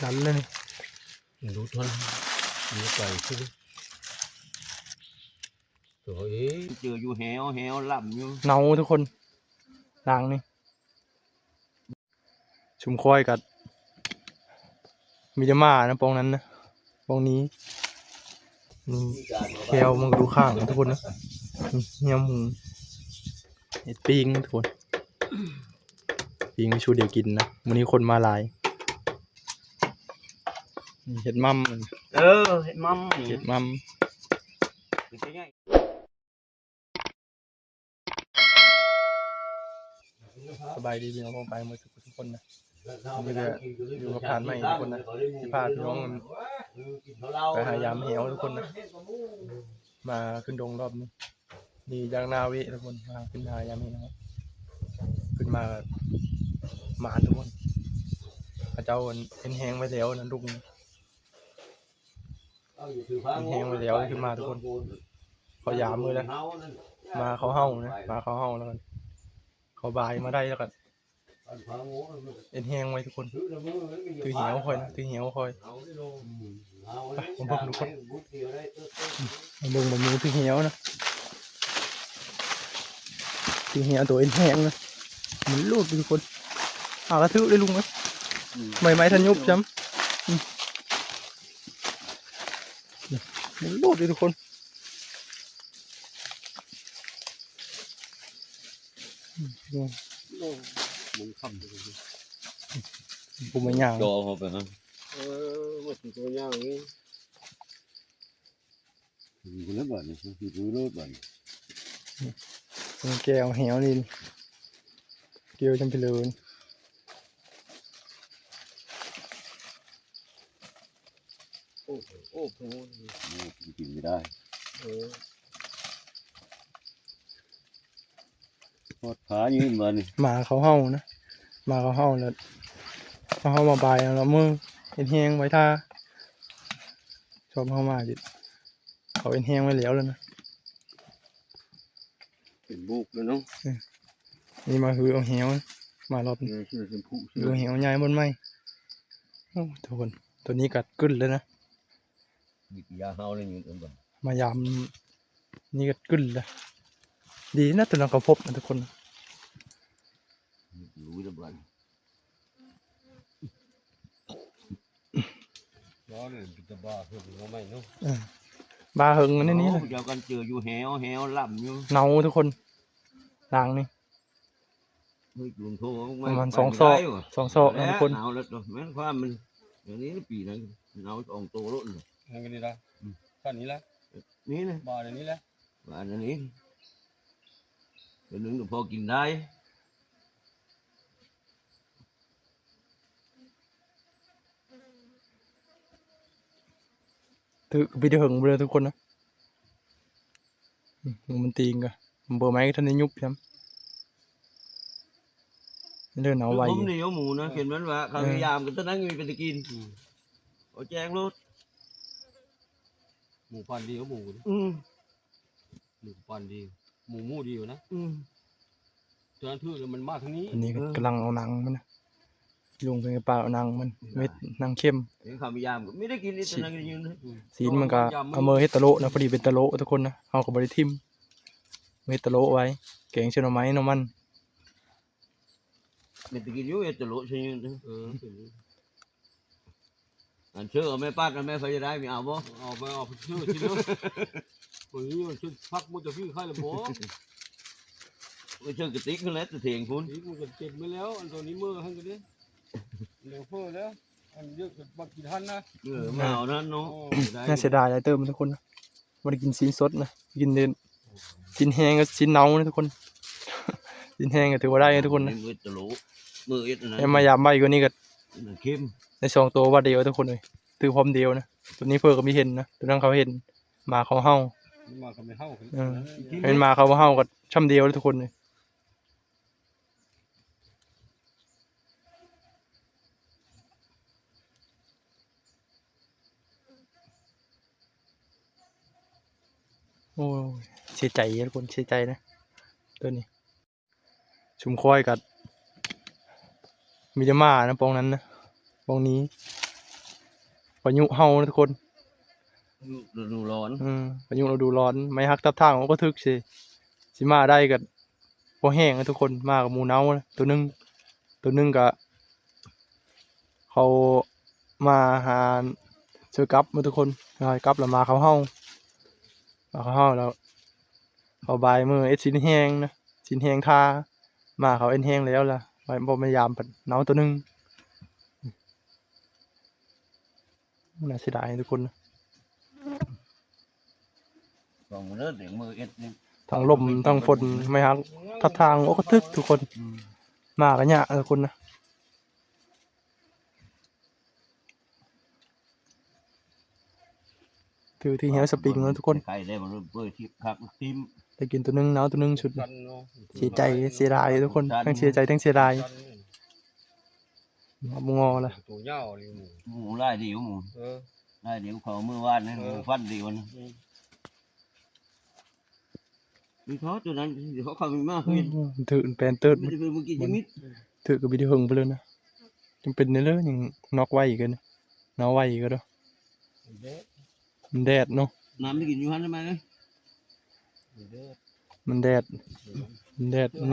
ดันเลยนี่ดูท่อนดูไก่ขึ้นตัวเอ๊ะเจออยู่แหวล่ำอยู่เนาทุกคนด่างนี่ชุมค่อยกับมีจะมานะปองนั้นนะปองนี้แควมันก็ดูข้างทุกคนนะเหี้ยหมูเห็ดปิ้งทุกคนปิ้งชูเดียวกินนะวันนี้คนมาหลายเห็ดมั่มเห็ดมั่มเห็ดมั่มสบายดีพี่น้องไปหมดทุกคนนะนี่ก็อยู่กับผ่านใหม่ทุกคนนะที่พาพี่น้องไปหายามเหวทุกคนนะมาขึ้นดงรอบนี้นี่ยางนาวิทุกคนมาขึ้นหายามเหวขึ้นมาหมาทุกคนพระเจ้าเป็นแห้งไว้แล้วนะลุงเป็นแห้งไว้แล้วขึ้นมาทุกคนเขายามมือแล้วมาเขาเห่านะมาเขาเห่าแล้วกันเขาบายมาได้แล้วกันเอ็นแห้งไว้ทุกคนถือเหี่ยวคอยนะถือเหี่ยวคอยไปผมบอกทุกคนลุงแบบมือถือเหี่ยวนะถือเหี่ยวตัวเอ็นแห้งนะมันรูดทุกคนกระทืบได้ลุงไหมไม้ทันยุบจ้ำมันรูดทุกคนมึงคำเลยผมไม่ย่างจอเขาไปฮะมาถึงตัวย่างนี่ดูแล้วบ้านนี่ดูแล้วบ้านแก้วเหวนี่เกี่ยวจำเป็นเลยโอ้โหกินไม่ได้ทอดขายืนมานี่หมาเขาเห่านะหมาเขาเห่าแล้วเขาเห่ามาบายแล้วมือเอ็นแห้งไว้ท่าชอบเข้ามาจิเขาเอ็นแห้งไว้แล้วนะเป็นบุกเลยเนาะนี่มาคือเอาเหวมารอบนี้คือเหวใหญ่บนไม้โอ้ทุกคนตัวนี้กัดกึ้นเลยนะมียาเห่าเลยอยู่ตรงนั้นมายามนี่กัดกึ้นเลยดีนะตัวนั้นก็พบนะทุกคนรู้แล้วบ้านร้อนเลยจะบ้าเพื่อนเขาไม่เนาะบาเฮงนี่นี่เลยเดี๋ยวกันเจออยู่แหวล่ำอยู่เนาทุกคนด่างนี่ประมาณ2 ศอกนะทุกคนเอาแล้วแม่ความมันอย่างนี้ปีนั้นเอาอองโตรถเลยอันนี้ละขั้นนี้ละนี่นะบ่อนี้ละบ่อนี้เป็นหนึ่งพอกินได้ถือไปเดือดเลยทุกคนนะมันตีงกันเบอร์ไม้ท่านได้ยุบใช่ไหมเรื่องเอาไว้ผมเหนียวหมูนะเขียนมันว่าเขาพยายามกันตอนนั้นมีเป็นตะกินเอาแจ้งรถหมูพันดีก็หมูหมูพันดีหมูดีอยู่นะจนทื่อแล้วมันมากทั้งนี้อันนี้กำลังเอาหนังมันนะลุงเป็นกระเป๋าหนังมันเม็ดหนังเข้มเขาพยายามไม่ได้กินนี่ตอนนั้นยืนสีมันก็เอามือให้ตะโลนะพอดีเป็นตะโลทุกคนนะเอากับบริทิมเม็ดตะโลไว้แกงเชนอไม้น้ำมันเป็นตะกินยุ่ยตะโลใช่ยืนอันเชื่อแม่ป้ากับแม่ไฟจะได้มีเอาบ่เอาไปเอาชื่อที่นู้นคนนี้มันชื่อพักมุจะพี่ใครละบ่ก็เชื่อกระติกขึ้นแล้วจะเถียงคุณนี่กูจะเจ็บไปแล้วอันตัวนี้มือให้กันดิเดี๋ยวเพิ่มแล้วอันเยอะบักกี่ท่านนะมาเอานั่นเนาะน่าเสียดายเลยเติมทุกคนนะไม่ได้กินชิ้นสดนะกินเดินชิ้นแห้งกับชิ้นเน่านะทุกคนชิ้นแห้งก็ถือว่าได้ทุกคนนะมายามใบกว่านี้ก็ใน2 ตัวว่าเดียวทุกคนเลยถือพร้อมเดียวนะตัวนี้เพิ่งก็มีเห็นนะตัวนั้นเขาเห็นมาเขาเห่ามาเขาไม่เห่าเป็นมาเขาเห่าก็ช่ำเดียวทุกคนเลยโอ้เสียใจทุกคนเสียใจนะตัวนี้ชุมค่อยกับมีจะมานะปองนั้นนะปองนี้ ายุเฮานะทุกคน ฤดูร้อน พายุฤดูร้อนไม่ฮักทับทางมันก็ทึกสิมาได้กับพอแห้งนะทุกคนมากับหมูเนานะตัวหนึงก็เขามาหาเจอกับมาทุกคนมากับแล้วมาเขาเฮาแล้วเขาบายมือสินแห้งนะสินแห้งทามาเขาเอ็นแห้งแล้วล่ะไปบ่พยายามปัดเนาตัวหนึงน่าเสียดายทุกคนนะ สองเลือดเดี๋ยวมือเอ็ดนี่ ทางลมทางฝนไม่ฮักทับทางโอ้ก็ทึกทุกคนมากันเนี่ยทุกคนนะถือที่เฮียสปริงแล้วทุกคน ไก่ได้มันเปิดที่พักทิม ได้กินตัวหนึงเนาตัวหนึงชุด กันเนาะ เสียใจเสียดายทุกคนทั้งเสียใจทั้งเสียดายบงอละ ตัวยาวนี่หมู หมูไล่เดียวหมู เออ ไล่เดียวเขาเมื่อวานนี่หมูฟันเดียวนะมีทอดตัวนั้นเดี๋ยวเขาเข้ามีมากขึ้น ถือแปลนเติร์ด ไม่ได้เป็นเมื่อกี้จิมิด ถือกับวิดีโอหึงไปเลยนะยังเป็นเนื้อเลยยังน็อกไว้อีกนะน็อกไว้อีกก็ได้ เด้อ มันแดดเนาะ น้ำไม่กินอยู่หันทำไมเลย เด้อ มันแดด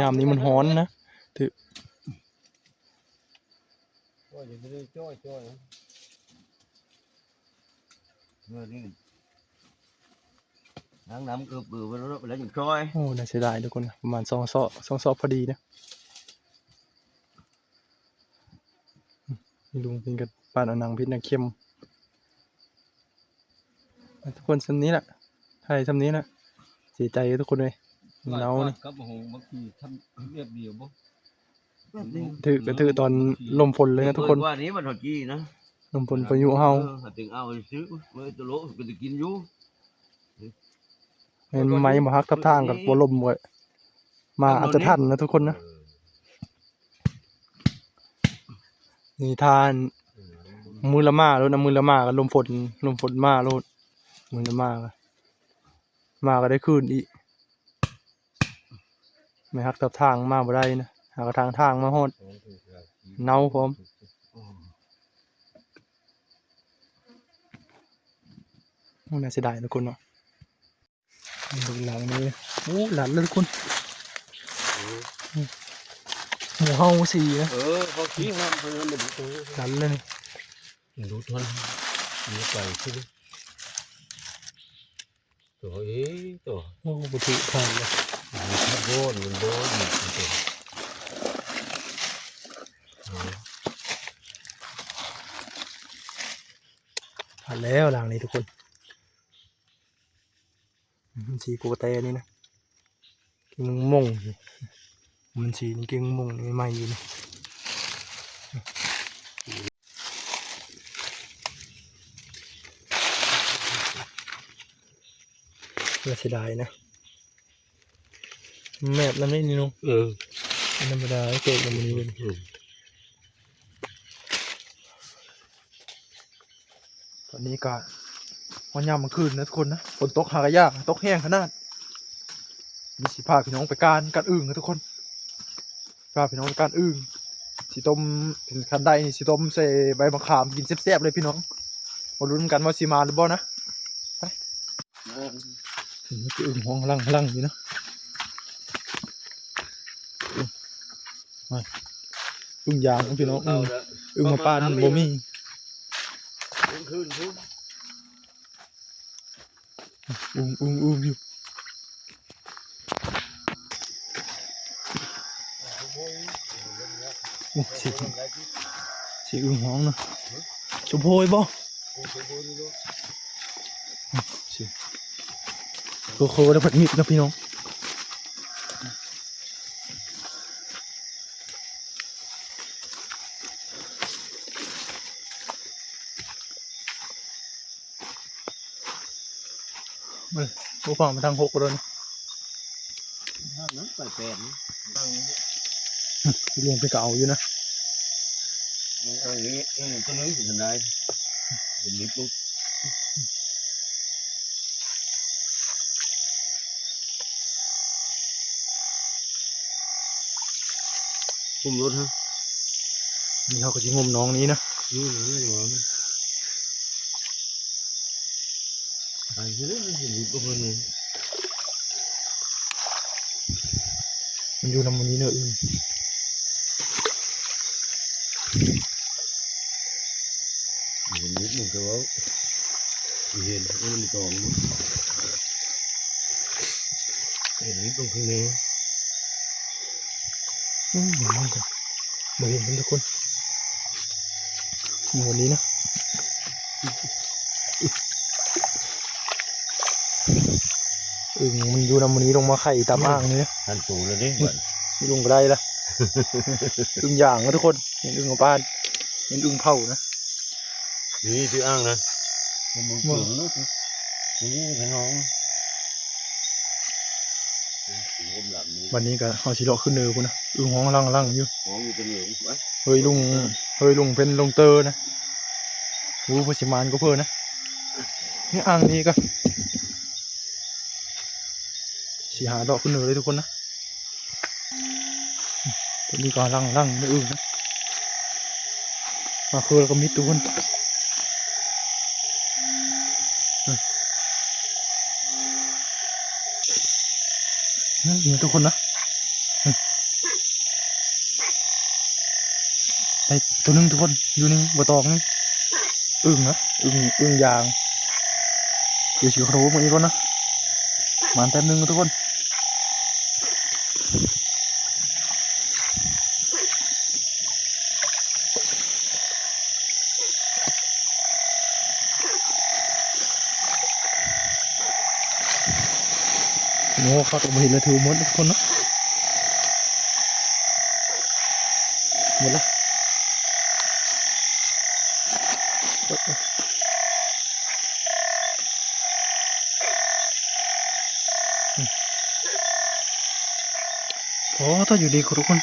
ยามนี้มันร้อนนะ ก็อย่าไปเลยจ้อยนะ เมื่อนี้น้ำเกือบเบื่อไปแล้วอย่างช้อย โอ้น่าเสียดายทุกคนนะประมาณ2 ซอกพอดีนะนี่ลุงกินกับปานเอานังพิษนังเค็มทุกคนสำนี้แหละใช่สำนี้แหละเสียใจทุกคนเลยเรานี่ ครับโอ้โหบางทีทำเรียบเดียวบ่ ถือตอนลมฝนเลยนะทุกคน ว่านี้มันถอดกี้นะ ลมฝนพายุเฮา ถึงเอาซื้อเมื่อตัวโลก็จะกินอยู่ เห็นไม้มาฮักทับทางกับบัวลมไว้มาอาจจะทันนะทุกคนนะนี่ทานมือละมาแล้วนะมือละมากับลมฝนมาโลดมือละมาก็ได้คืนอีกไม่ฮักทับทางมาบ่ได้นะหากทางมาฮอดเนาพร้อมน่าเสียดายทุกคนเนาะดูหลังนี้โอ้หลังเลยทุกคนหมูเฮาสีนะ เขาขี้น้ำเพิ่นมาดูตัว หลังเลยนี่ ดูทนมีไก่ขึ้นตัวตัว โอ้บุตรผ่านเลย มันโดนตัว ผ่านแล้วหลังนี้ทุกคนสีโกเตนี่นะกิงมงมันสีนี่กิงมงนี่ไม่อยู่นี่น่าเสียดายนะแมบแล้วนี่นุ๊กธรรมดาเกิดมันนี่เป็นตอนนี้ก็วันยามกลางคืนนะทุกคนนะฝนตกหากระยากตกแห้งขนาดมีสิพาพี่น้องไปการอึ่งนะทุกคนพาพี่น้องไปการอึ่งสีต้มเป็นคันไดนี่สีต้มใส่ใบมะขามกินแซ่บๆเลยพี่น้องมาลุ้นกันว่าสีมาหรือเปล่านะไปนี่คืออึ่งห้องลังอยู่นะอึ่งยางพี่น้องอึ่งมาปานบ่มีคืนทุก อยู่โอ้สีอึ่งห้องนะชมโพยบ่สีโคได้ผัดมิดนะพี่น้องโอ้ฟังมาทาง6เลย นั้นไปแปด ลงไปเก่าอยู่นะ อย่างนี้ตัวนึงถึงได้เป็นนิดลูกคุมรถฮะ นี่เขาก็จะงมน้องนี้นะ เลยเห็นตัวนึง มันอยู่นำมันนี้เนอะอึ่ง เห็นนิดหนึ่งแต่ว่าเห็นมันตองเห็นนิดตรงข้างใน เหมือนมันจะมาเห็นกันทุกคนอยู่วันนี้นะอึ่งมันอยู่นำมันนี้ลงมาไข่ตามอ่างนี่นะ ท่านสูเลยดิ นี่ลุงก็ได้ละ อึ่งย่างนะทุกคนเห็นอึ่งของบ้านเห็นอึ่งเผานะ นี่ชื่ออ้างนะมันเปลืองลูกนี่พี่น้อง วันนี้ก็เขาชิเลาะขึ้นเนือพุ่นนะอึ่งห้องล่างอยู่ หอมอยู่ตัวเหนียวไว้ เฮ้ยลุงเป็นลงเตอร์นะวูปสิมานก็เพิ่นนะนี่อ่างนี้ก็สีหาดอกขึ้นเนือเลยทุกคนนะตัวนี้ก็ล่างไม่อึ่งนะมาคือแล้วก็มิดทุกคนนี่ทุกคนนะไอ้ตัวนึงทุกคนอยู่นี่บัวตองนี่อึ่งนะอึ่งยางเดี๋ยวฉีกโครบมาอีกก่อนนะมันแป๊บนึงนะทุกคนโน้เขาต้องมาเห็นเลยถือหมดทุกคนนะหมดละโอ้ต้องอยู่ดีทุกคน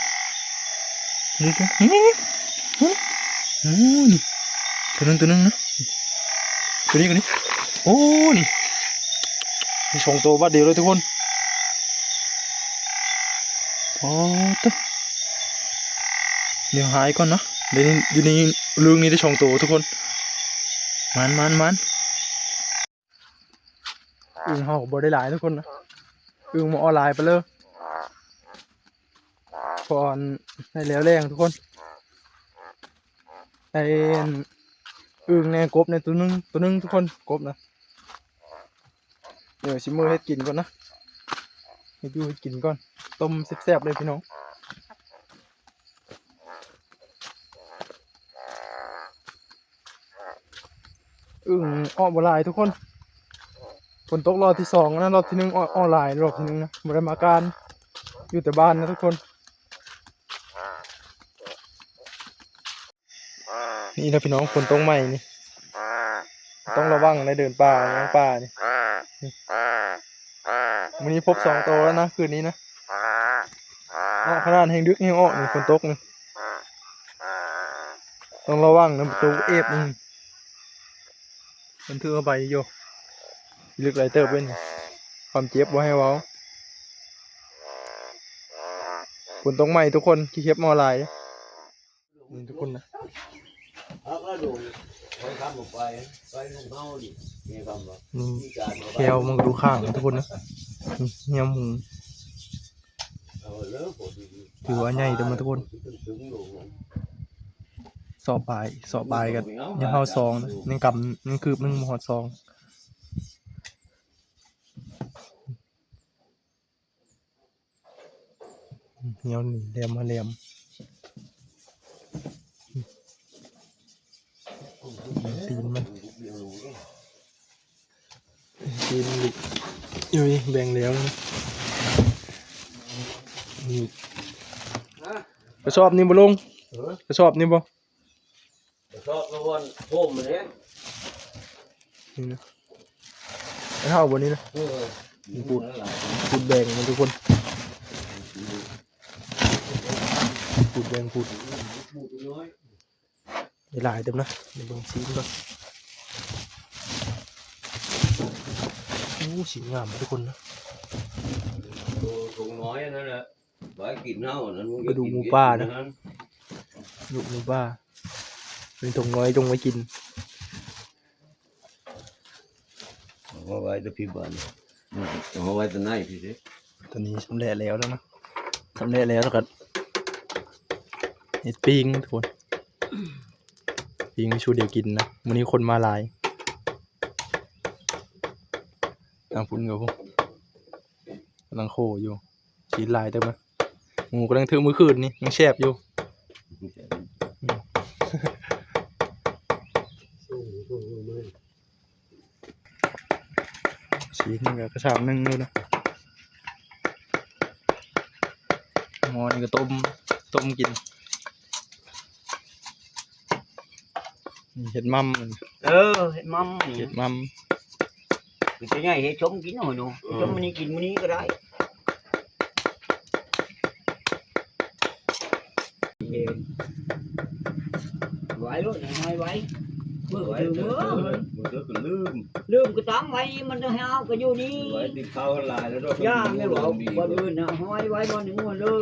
นี่นี่ตัวนึงนะตัวนี้กันนี่โอ้นี่มีสองตัววัดเดียวเลยทุกคนโอ้ตัวเดี๋ยวหายก่อนเนาะเดี๋ยวนี้อยู่ในเรื่องนี้ได้สองตัวทุกคนมันอึ่งเห่าบ่ได้หลายทุกคนนะอึ่งมาออนไลน์ไปเลยก่อนได้แล้วแรงทุกคนไอ้อึ่งในกบในตัวนึงทุกคนกบนะเดี๋ยวชิมมือให้กินก่อนนะให้ดูให้กินก่อนต้มแซ่บๆเลยพี่น้องอึ่งอ้อมบลายทุกคนฝนตกรอบที่สองนะรอบที่หนึ่งอ้อลายรอบที่หนึ่งนะบริมาการอยู่แต่บ้านนะทุกคนนี่นะพี่น้องฝนตกใหม่นี่ต้องระวังในเดินป่าย่างป่านี่วันนี้พบสองตัวแล้วนะคืนนี้นะขนาดแห่งดึกแห่งอ้อนี่ฝนตกนี่ต้องระวังนะตัวเอฟนี่มันถือเข้าไปโยลึกไรเติบเป็นความเจ็บว่าให้เว้าฝนตกใหม่ทุกคนขี้เข็บมอลายนี่ทุกคนนะ ก็ดูไปทำออกไปลงเท้าดินี่ทำแบบ แควมันก็ดูข้างทุกคนนะเหี้ยหมูถือว่าใหญ่แต่มาทุกคนสอบปลายกันยังเข้าซองนะยังกำยังคืบนึงหอดซองเหี้ยวหนีแหลมมาแหลมตีนมันอยู่นี่แบ่งแล้วนะนี่กระสอบนี่บ่ลงกระสอบนี่บ่ ชอบแล้ววันโคมเลย นี่นะไอ้เท่าบนนี้นะพูดแบ่งมันทุกคนพูดแบ่งพูดหลายเต็มนะเดี๋ยวลงสีก่อนโอ้สีงามทุกคนนะ ถุงน้อยนั่นแหละไว้กินเน่านั่น กระดูกหมูป่านะลูกหมูป่าเป็นถุงน้อยจงไว้กิน โอ้ เอาไว้ตะพี่บ้านเอาไว้ตะไหนพี่สิ ตอนนี้สำเร็จแล้วนะสำเร็จแล้วก็เฮ็ดปิ้งทุกคนปิ้งชูเดียวกินนะวันนี้คนมาหลายทางพุ่นกับพวกกำลังโคอยู่ชีดลายเต็มเลยหมูกำลังถือมือคืนนี่ยังแซ่บอยู่ชีดนี่ก็กระชากนึงเลยนะหม้อนี่ก็ต้มกินเห็ดมั่ม เห็ดมัม เห็ดมั่ม คือจะง่ายเห็ดชมกินหน่อยหนูชมมันนี้กินมันนี้ก็ได้ไว้ด้วยไว้เมื่อก็ลืมก็ตามไว้มันจะให้เอาก็อยู่นี่ไว้ติดข้าวลายแล้วด้วยย่าไม่บอกวันอื่นนะห้อยไว้นอนหนึ่งวันเลย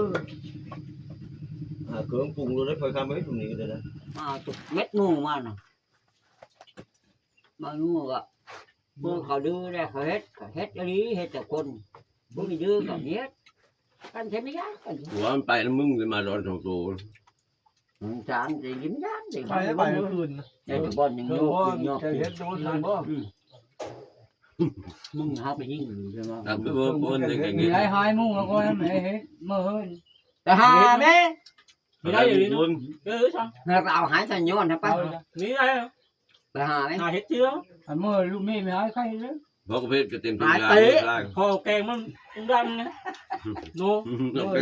เครื่องปรุงเราได้คอยทำให้ตรงนี้ก็ได้นะตุกเม็ดงูมาน่ะมางูก็เมื่อเขาดื้อได้เขาเฮ็ดอะไรเฮ็ดแต่คนพวกนี้ดื้อก็เฮ็ดกันใช่ไหมยากกัน หัวมันไปแล้วมึงจะมาโดนสองตัว จานจะยิ้มด้านจะ ไปแล้วไปเมื่อคืน แต่บอลยังโยกยังโยก เห็นโดนทันบ่ มึงหาไปยิงใช่ไหม ทำคือว่าคนอย่าง มี งี้ ไรหายมุ่งแล้วก็ให้แม่เฮ็ดเมื่อเฮ้ย แต่หาแม่ ไม่ได้อยู่นี่คน เราเอาหายสัญญาณนะป้า นี่ไง ไปหาไหม หาเห็ดเชื้อ อันเมื่อลูกแม่ไม่หายใครเลย เพราะกระเพาะจะเต็มตัวได้ พอแกงมันดันนะโน่ โอเค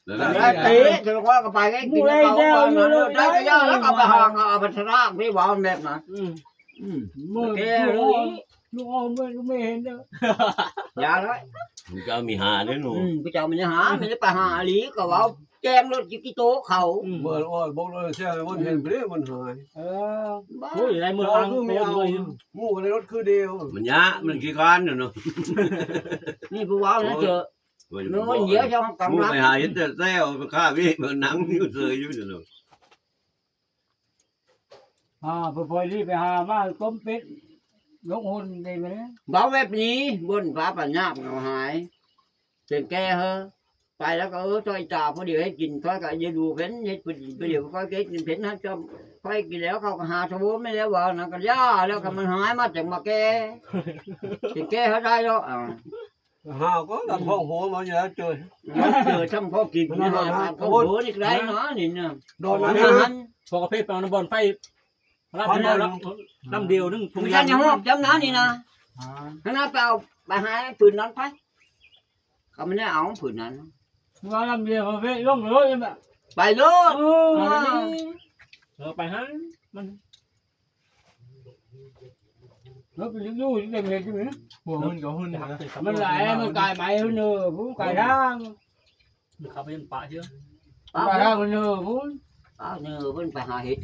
แล้ว ได้ตีจะว่าก็ไปไอ้กินเขาได้ก็ยากแล้วเอาไปหางเอาไปทรากไม่ว่าแบบนั้น เมื่อ แก ลู เลย กเอาเมื่อลูกแม่เห็นเด้อย าเลย มันก็มีหาด้วยหนู พี่เจ้ามันจะหาไม่ได้ไปหาหลีก็ว่าแจงรถกี่โต๊ะเขา เมื่อโอ้ยบอกเลยเชื่อมันเห็นเปรี้ยมันหาย โอ้ยอะไรมืออังโดนเลย งูในรถคือเดียวมันยะมันขี้คานอยู่เนาะ นี่ผู้ว่านะเจอnó dễ cho không cầmงู lắm ไปหาเห็นแต่แซ่ไปฆ่าพี่มันหนังอยู่เสยอยู่เนาะ พอรีบไปหามาต้มเป็ดลงหุ่นได้ไหม bảo vệ ní buồn phá bản nhạc nào hại tiền ke hơn tại đó có tôi trà có điều hết trình có cả dây đùa bến hết bây giờ có cái bến hết cho có cái đéo không hà số bốn mấy đéo vào nó còn giá đéo còn mình hái mà chẳng mà ke tiền ke hết đây đó hào có làm phong hồ mà giờ trời trời xong có kịp nó mà có bữa đi đấy nó nhìn nè đồ nó nó anh พอกระเพาะไปบอลไฟรับไปแล้วลำเดียวนึง mình ra nhà không chấm nó đi nè nó vào bà hai phượt nó phát không mình nói ổng phượt nó ว่าลำเดียวเว้ยลงเลยแบบ bài luôn ไปฮะมัน รถไปยุ่งๆเด็กเห็นใช่ไหม หัวหุ่นกับหุ่นนะ มันไหลมันกายไปเนื้อผู้กายทาง ขับไปยันป่าเชื่อก ายทางมันเนื้อผู้ như bên bà hai hết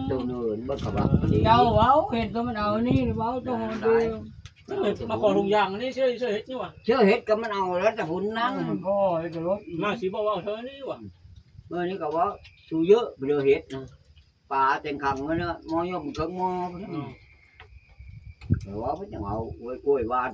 từ nửa bên cả bạn เจ้าเว้าเห็นตัวมันเอานี่เว้าตัวมันเดียว มาขอถุงยางนี่เชื่อเห็ดนี่ว่ะ chưa hết cái mìnhเอาแล้วแต่หุ่นนั้น ก็ไอ้รถ มาสีบอกว่าเธอนี่ว่ะ เมื่อนี้ก็ว่าสูเยอะเรือเห็ดนะป่าเต็มคังเลยนะมอยมเครื่องมอแต่ว่าเพิ่งเอาไว้กล้วยบ้าน